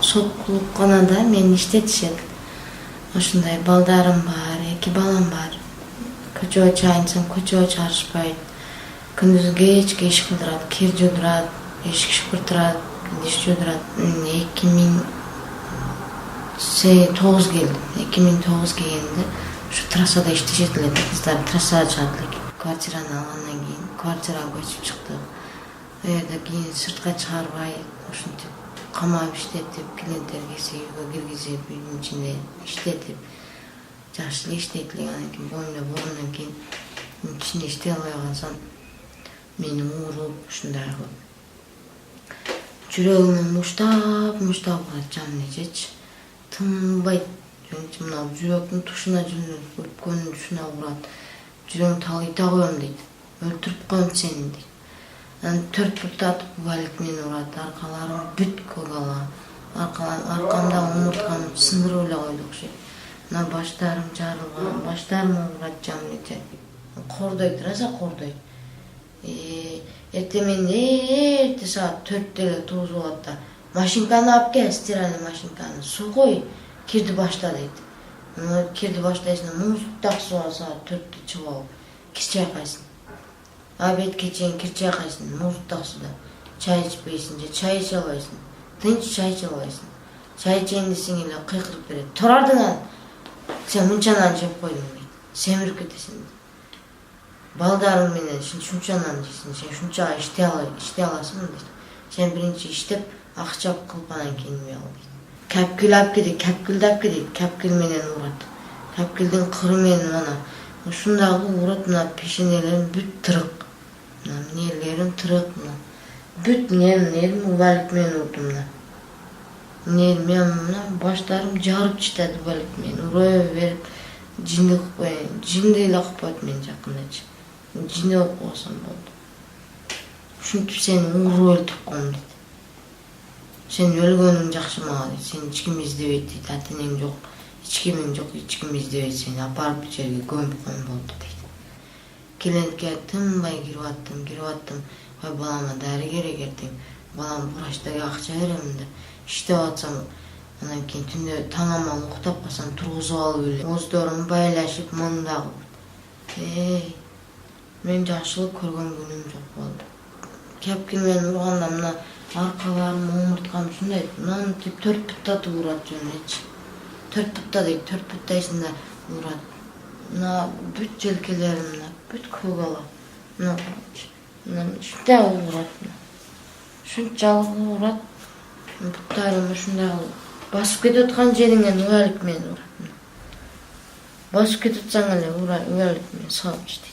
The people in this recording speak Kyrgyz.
соткулукканада мени иштетишет. Ушундай балдарым бар, 2 балам бар. Көчөгө чайынсам көчөгө чыгарышпайт. Күндүз кечке иш кылдырат, кир жуудурат, эшик шыпыртырат, диш жуудурат. 2009 келдим. 2009 келгенде ушу трассада иштешет эле, кыздар трассага чыгат элек. Квартираны алгандан кийин квартирага көчүп чыктык. Жерде кийин сыртка чыгарбай, ушинтип камап иштетип, клиенттер келсе үйгө киргизип, үйдүн ичинде иштетип, жакшы эле иштейт элек. Анан кийин боюмда болгондон кийин кичине иштей албай калсам, мени ууруп, ушундай кылып жүрөгүмө муштап урат жан нечечи. Тынбайт. Мына жүрөктүн тушуна өпкөнүн тушуна урат. Жүрөгүң талыйта коем дейт. Өлтүрүп коем сени дейт. Анан 4 путтатып убалик мени урат. Аркаларым бүт көгала. Аркамда омурткам сындырып эле койду окшойт. Мына баштарым жарылган, баштарым урат жан нече. Кордойт, раса кордойт. Эртең менде эрте саат 4-тө эле тугузуп алат да. Машинканы алып кел, стиральный машинканы. Суу кой, кирди башта дейт. Кирди баштайсың, муздак сууга саат 4-тө чыгып алып, кир чайкайсың. Обедке чейин кир чайкайсың, муздак сууда. Чай ичпейсиң же чай иче албайсың. Тынч чай иче албайсың. Чай ичейин десең эле кыйкырып берет. Турардыңан, сен мынча нан жеп койдуң дейт. Семирип кетесиң. Балдарың менен шунча нан жейсиң, сен шунча иштей аласың дейт. Сен биринчи иштеп, акча кылып анан кийин ал дейт. Капкил алып келди, капкилди алып келди, капкил менен урат. Капкилдин кыры менен мына ушундагы урат, мына пешенелерим бүт тырык. Мына нерлерим тырык, мына. Бүт нерим убалик менен урду мына. Мына баштарым жарып чыгат убалик менен. Ура берип, жинди кылып коеюн. Жинди эле кылып коет мени жакындачы. Жинди болуп калсам болду. Ушинтип сени ууруп өлтүрүп коем дейт. Сен өлгөнүң жакшы мага дейт. Сен эч ким издебейт дейт. Ата-энең жок, эч кимиң жок, эч ким издебейт сени. Апарып жерге көмүп коем болду дейт. Клиентке тынбай кирип аттым. Ой, балама дары керек эртең. Балам врачтага акча беремин деп иштеп атсам, анан кийин түндө таң аман уктап калсам, тургузуп алып эле. Оздорун байлашып мындагы. Мен жакшылык көргөн күнүм жок болду. Капкил менен урганда мына аркаларым, омурткам ушундай, мынтип 4 путтатып урат жөнөчү. 4 путта дейт, 4 путтайсың да урат. Мына бүт желкелерим, мына бүт көгала. Мына ушундай урат. Ушунчалык урат. Буттарым ушундай басып кетип аткан жериңен убалик менен урат. Басып кетип атсаң эле убалик менен салып иштейт.